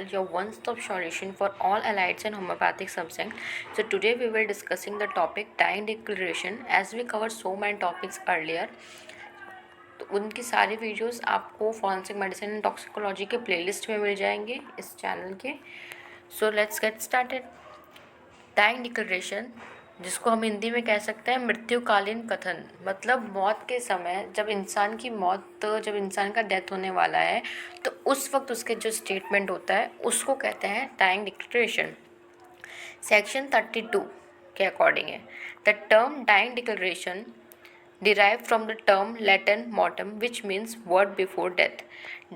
Treatment, your one-stop solution for all allied and homeopathic subjects. So today we will discussing the topic dying declaration. As we covered so many topics earlier, तो उनकी सारी videos आपको forensic medicine and toxicology के playlist में मिल जाएंगे इस channel के. So let's get started. Dying declaration, जिसको हम हिंदी में कह सकते हैं मृत्युकालीन कथन, मतलब मौत के समय जब इंसान का डेथ होने वाला है तो उस वक्त उसके जो स्टेटमेंट होता है उसको कहते हैं डाइंग डिक्लेरेशन. सेक्शन 32 के अकॉर्डिंग है. The term dying declaration derived from the term Latin mortem which means word before death.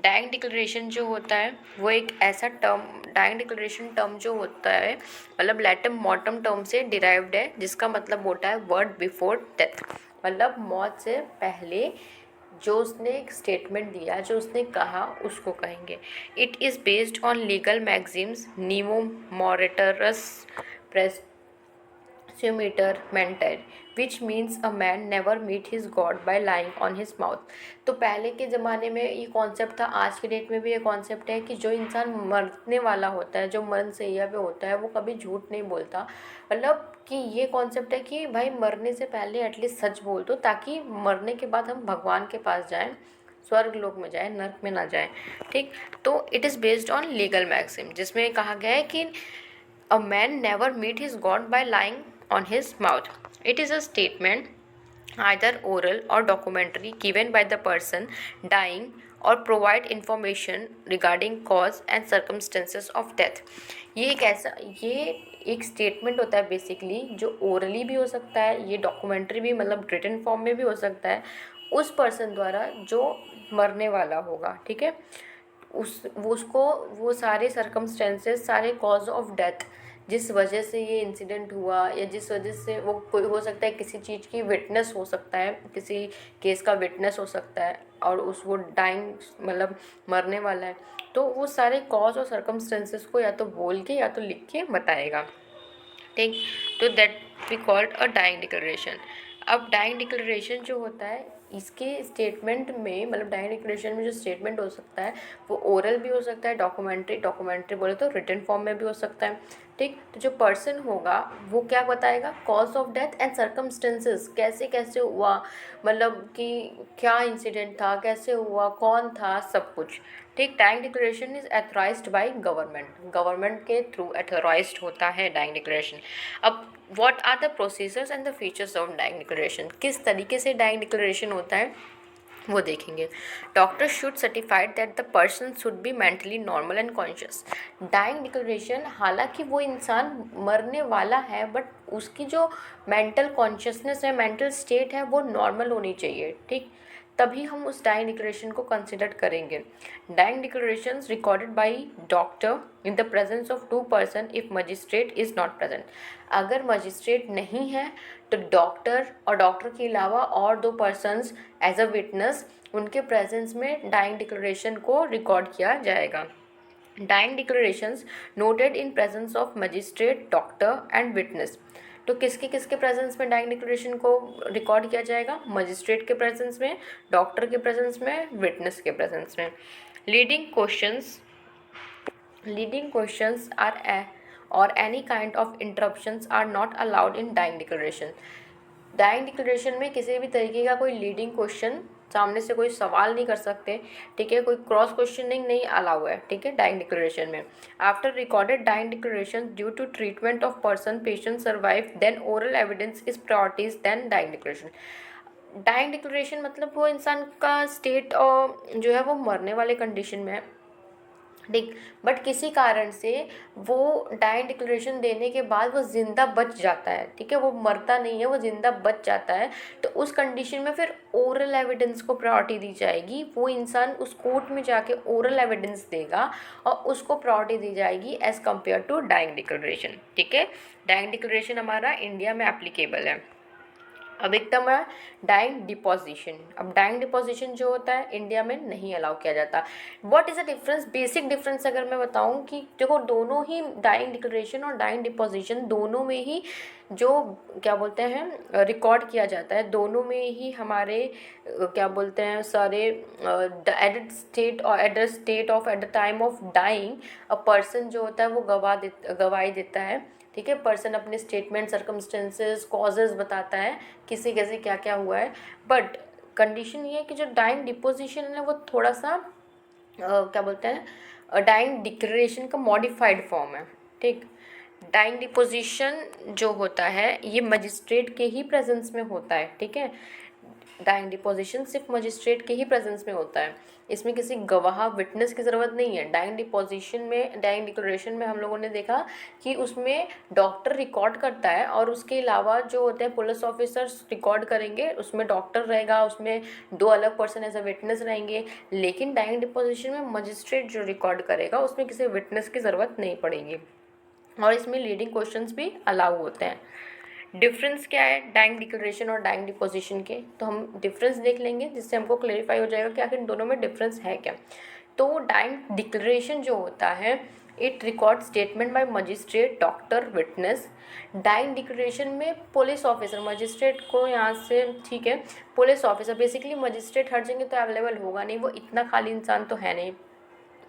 Dying declaration जो होता है वो एक ऐसा टर्म, डाइंग डिक्लेरेशन टर्म जो होता है मतलब लैटिन मॉर्टम टर्म से डिराइव्ड है, जिसका मतलब होता है वर्ड बिफोर डेथ, मतलब मौत से पहले जो उसने एक स्टेटमेंट दिया, जो उसने कहा उसको कहेंगे. It is based on legal maxims नीमो मोरेटरस प्रेस Sumeter mentor, which means a man never meet his God by lying on his mouth. तो पहले के ज़माने में ये कॉन्सेप्ट था, आज के डेट में भी ये कॉन्सेप्ट है कि जो इंसान मरने वाला होता है, जो मरण सैया पे होता है, वो कभी झूठ नहीं बोलता. मतलब कि ये कॉन्सेप्ट है कि भाई मरने से पहले एटलीस्ट सच बोल दो, ताकि मरने के बाद हम भगवान के पास जाएं, स्वर्ग लोक में जाए, नर्क में ना जाए. ठीक, तो it is based on legal maxim, जिसमें कहा गया है कि a man never meet his god by lying on his mouth. It is a statement, either oral or documentary, given by the person dying or provide information regarding cause and circumstances of death. ये एक statement होता है basically, जो orally भी हो सकता है, ये डॉक्यूमेंट्री भी मतलब रिटन फॉर्म में भी हो सकता है, उस पर्सन द्वारा जो मरने वाला होगा. ठीक है, उसको वो सारे सर्कमस्टेंसेस, सारे कॉज ऑफ डेथ, जिस वजह से ये इंसिडेंट हुआ या जिस वजह से वो कोई हो सकता है, किसी चीज़ की विटनेस हो सकता है, किसी केस का विटनेस हो सकता है और वो डाइंग मतलब मरने वाला है, तो वो सारे कॉज और सर्कमस्टेंसेस को या तो बोल के या तो लिख के बताएगा. ठीक, तो that we called a dying declaration. अब डाइंग डिक्लेरेशन जो होता है, इसके स्टेटमेंट में मतलब डाइंग डिक्लेरेशन में जो स्टेटमेंट हो सकता है वो ओरल भी हो सकता है, डॉक्यूमेंट्री बोले तो रिटन फॉर्म में भी हो सकता है. ठीक, तो जो पर्सन होगा वो क्या बताएगा, cause of death and circumstances, कैसे कैसे हुआ, मतलब कि क्या इंसिडेंट था, कैसे हुआ, कौन था, सब कुछ. ठीक, dying declaration is authorized by government के थ्रू एथोराइज्ड होता है डाइंग डिक्लेरेशन. अब what are the procedures and the features of dying declaration, किस तरीके से डाइंग डिक्लेरेशन होता है वो देखेंगे. Doctor should certified that the person should be mentally normal and conscious. Dying declaration, हालांकि वो इंसान मरने वाला है बट उसकी जो मेंटल कॉन्शियसनेस है, मेंटल स्टेट है, वो नॉर्मल होनी चाहिए. ठीक, तभी हम उस डाइंग डिक्लेरेशन को कंसिडर करेंगे. Dying declaration recorded by doctor in the presence of 2 person if magistrate is not present. अगर मजिस्ट्रेट नहीं है तो डॉक्टर और डॉक्टर के अलावा और 2 पर्सन्स एज अ विटनेस, उनके प्रेजेंस में डाइंग डिक्लेरेशन को रिकॉर्ड किया जाएगा. Dying declarations noted in presence of magistrate, doctor and witness. तो किसके किसके प्रेजेंस में डाइंग डिक्लेरेशन को रिकॉर्ड किया जाएगा, मजिस्ट्रेट के प्रेजेंस में, डॉक्टर के प्रेजेंस में, विटनेस के प्रेजेंस में. Leading questions are or any kind of interruptions are not allowed in dying declaration. Dying declaration में किसी भी तरीके का कोई लीडिंग क्वेश्चन, सामने से कोई सवाल नहीं कर सकते. ठीक है, कोई क्रॉस क्वेश्चनिंग नहीं अलाउ है. ठीक है, डाइंग डिक्लेरेशन में. After recorded dying declaration due to treatment of person patient survive, then oral evidence is priorities then dying declaration. Dying declaration मतलब वो इंसान का स्टेट जो है वो मरने वाले कंडीशन में है. ठीक, बट किसी कारण से वो डाइंग डिक्लेरेशन देने के बाद वो ज़िंदा बच जाता है. ठीक है, वो मरता नहीं है, वो ज़िंदा बच जाता है. तो उस कंडीशन में फिर ओरल एविडेंस को प्रायोरिटी दी जाएगी. वो इंसान उस कोर्ट में जाके ओरल एविडेंस देगा और उसको प्रायोरिटी दी जाएगी as compare to dying declaration. ठीक है, डाइंग डिक्लेरेशन हमारा इंडिया में एप्लीकेबल है. अब एक टर्म है डाइंग डिपोजिशन। अब डाइंग डिपोजिशन जो होता है इंडिया में नहीं अलाउ किया जाता। What is the difference, basic difference अगर मैं बताऊं कि देखो दोनों ही डाइंग डिक्लेरेशन और डाइंग डिपोजिशन दोनों में ही जो क्या बोलते हैं रिकॉर्ड किया जाता है, दोनों में ही हमारे क्या बोलते हैं सारे at the state of at the time of dying a person जो होता है वो गवाही देता है। ठीक है, पर्सन अपने स्टेटमेंट, सर्कमस्टेंसेस, कॉजेज बताता है किसी कैसे क्या क्या हुआ है। बट कंडीशन ये है कि जो डाइंग डिपोजिशन है वो थोड़ा सा क्या बोलते हैं डाइंग डिक्लेरेशन का मॉडिफाइड फॉर्म है। ठीक, डाइंग डिपोजिशन जो होता है ये मजिस्ट्रेट के ही प्रेजेंस में होता है। ठीक है, डाइंग डिपोजिशन सिर्फ मजिस्ट्रेट के ही प्रेजेंस में होता है, इसमें किसी गवाह विटनेस की ज़रूरत नहीं है। डाइंग डिपोजिशन में, डाइंग डिक्लेरेशन में हम लोगों ने देखा कि उसमें डॉक्टर रिकॉर्ड करता है और उसके अलावा जो होते हैं पुलिस ऑफिसर्स रिकॉर्ड करेंगे, उसमें डॉक्टर रहेगा, उसमें 2 अलग पर्सन एज अ विटनेस रहेंगे। लेकिन डाइंग डिपोजिशन में मजिस्ट्रेट जो रिकॉर्ड करेगा उसमें किसी विटनेस की ज़रूरत नहीं पड़ेगी और इसमें लीडिंग क्वेश्चंस भी अलाउ होते हैं। डिफरेंस क्या है डाइंग डिक्लेरेशन और डाइंग डिपोजिशन के, तो हम डिफरेंस देख लेंगे जिससे हमको क्लेरिफाई हो जाएगा कि आखिर इन दोनों में डिफरेंस है क्या। तो डाइंग डिक्लेरेशन जो होता है it record statement by magistrate, doctor, witness. Dying declaration में पुलिस ऑफिसर, मजिस्ट्रेट को यहाँ से ठीक है, पुलिस ऑफिसर, बेसिकली मजिस्ट्रेट हर जगह तो अवेलेबल होगा नहीं, वो इतना खाली इंसान तो है नहीं।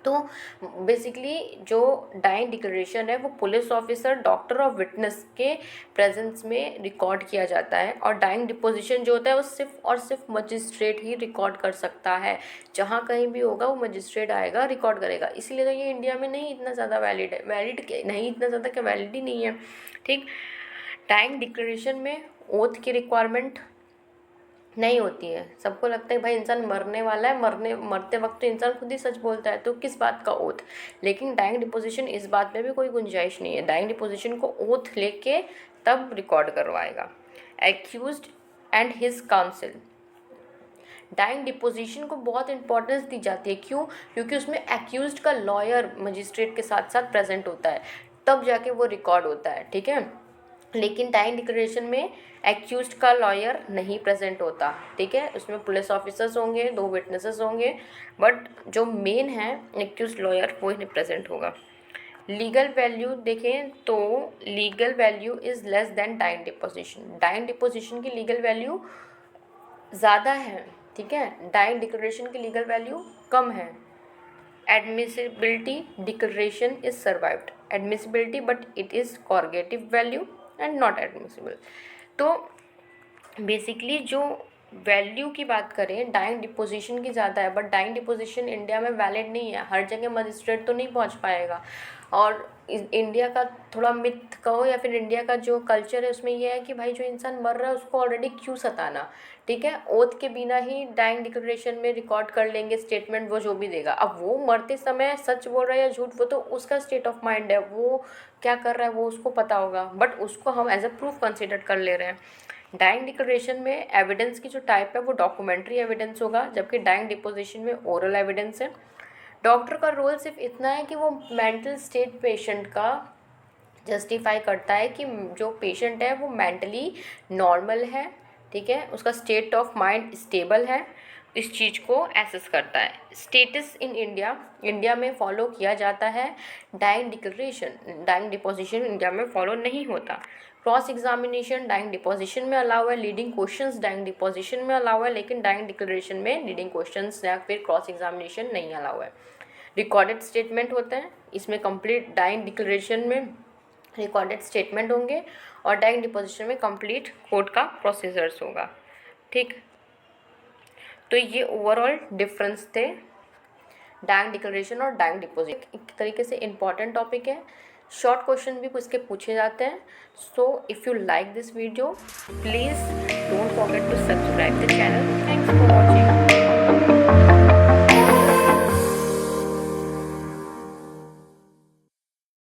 तो बेसिकली जो डाइंग डिक्लेरेशन है वो पुलिस ऑफिसर, डॉक्टर और विटनेस के प्रेजेंस में रिकॉर्ड किया जाता है और डाइंग डिपोजिशन जो होता है वो सिर्फ और सिर्फ मजिस्ट्रेट ही रिकॉर्ड कर सकता है। जहाँ कहीं भी होगा वो मजिस्ट्रेट आएगा, रिकॉर्ड करेगा। इसीलिए तो ये इंडिया में नहीं इतना ज़्यादा वैलिड है, नहीं इतना ज़्यादा क्या वैलिड ही नहीं है। ठीक, डाइंग डिक्लेरेशन में ओथ की रिक्वायरमेंट नहीं होती है। सबको लगता है भाई इंसान मरने वाला है, मरते वक्त तो इंसान खुद ही सच बोलता है, तो किस बात का ओथ। लेकिन डाइंग डिपोजिशन इस बात में भी कोई गुंजाइश नहीं है, डाइंग डिपोजिशन को ओथ लेके तब रिकॉर्ड करवाएगा। Accused and his council, dying deposition को बहुत इंपॉर्टेंस दी जाती है। क्यों? क्योंकि उसमें एक्यूज्ड का लॉयर मजिस्ट्रेट के साथ साथ प्रेजेंट होता है, तब जाके वो रिकॉर्ड होता है। ठीक है, लेकिन डाइंग डिक्लेरेशन में एक्यूज्ड का लॉयर नहीं प्रेजेंट होता। ठीक है, उसमें पुलिस ऑफिसर्स होंगे, 2 विटनेसेस होंगे, बट जो मेन है एक्यूज्ड लॉयर वो ही नहीं प्रेजेंट होगा। लीगल वैल्यू देखें तो legal value is less than dying deposition. Dying deposition की लीगल वैल्यू ज़्यादा है। ठीक है, डाइंग डिक्लेरेशन की लीगल वैल्यू कम है। Admissibility declaration is survived, admissibility but it is corroborative value and not admissible. तो बेसिकली जो वैल्यू की बात करें डाइंग डिपोजिशन की ज़्यादा है, बट डाइंग डिपोजिशन इंडिया में वैलिड नहीं है, हर जगह मजिस्ट्रेट तो नहीं पहुंच पाएगा। और इंडिया का थोड़ा मिथ कहो या फिर इंडिया का जो कल्चर है उसमें यह है कि भाई जो इंसान मर रहा है उसको ऑलरेडी क्यों सताना। ठीक है, ओथ के बिना ही डाइंग डिक्लेरेशन में रिकॉर्ड कर लेंगे स्टेटमेंट, वो जो भी देगा। अब वो मरते समय सच बोल रहा है या झूठ, वो तो उसका स्टेट ऑफ माइंड है, वो क्या कर रहा है वो उसको पता होगा, बट उसको हम एज अ प्रूफ कंसिडर कर ले रहे हैं। डाइंग डिक्लेरेशन में एविडेंस की जो टाइप है वो डॉक्यूमेंट्री एविडेंस होगा, जबकि डाइंग डिपोजिशन में ओरल एविडेंस है। डॉक्टर का रोल सिर्फ इतना है कि वो मेंटल स्टेट पेशेंट का जस्टिफाई करता है कि जो पेशेंट है वो मेंटली नॉर्मल है। ठीक है, उसका स्टेट ऑफ माइंड स्टेबल है, इस चीज़ को एसेस करता है। स्टेटस इन इंडिया, इंडिया में फॉलो किया जाता है dying declaration, dying deposition India में फॉलो नहीं होता। क्रॉस एग्जामिनेशन डाइंग डिपोजिशन में अलाउ है, लीडिंग क्वेश्चंस डाइंग डिपोजिशन में अलाउ है, लेकिन डाइंग डिक्लेरेशन में लीडिंग क्वेश्चंस या फिर क्रॉस एग्जामिनेशन नहीं अलाउ है। रिकॉर्डेड स्टेटमेंट होते हैं, इसमें कंप्लीट डाइंग डिक्लेरेशन में रिकॉर्डेड स्टेटमेंट होंगे और डाइंग डिपोजिशन में कंप्लीट कोर्ट का प्रोसीजर्स होगा। ठीक, तो ये ओवरऑल डिफरेंस थे डाइंग डिक्लेरेशन और डाइंग डिपोजिट। एक तरीके से इम्पॉर्टेंट टॉपिक है, शॉर्ट क्वेश्चन भी उसके पूछे जाते हैं। So if you like this video please don't forget to subscribe the channel. Thanks for